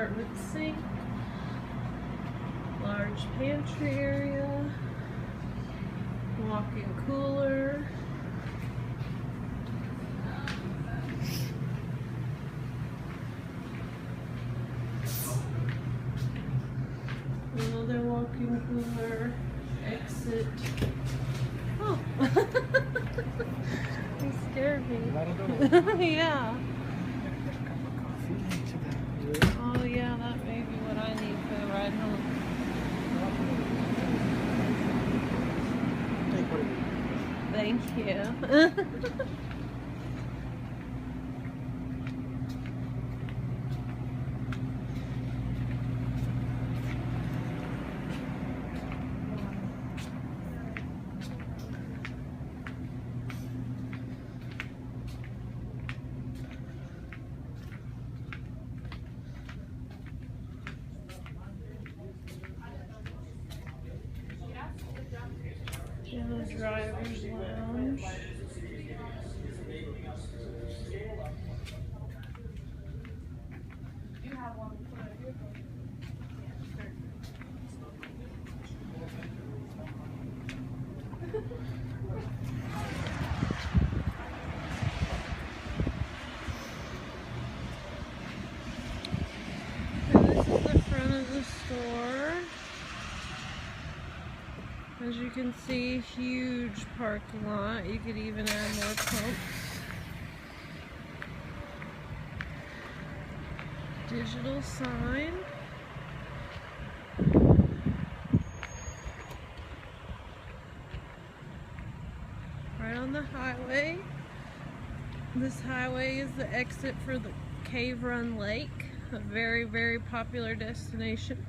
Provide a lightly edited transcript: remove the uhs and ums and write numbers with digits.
apartment sink, large pantry area, walk-in cooler, another walk-in cooler, exit. Oh, you scared me. Yeah. Oh yeah, that may be what I need for the ride home. Thank you. The driver's lounge. And this is the front of the store. As you can see, huge parking lot. You could even add more pumps. Digital sign. Right on the highway. This highway is the exit for the Cave Run Lake, a very, very popular destination.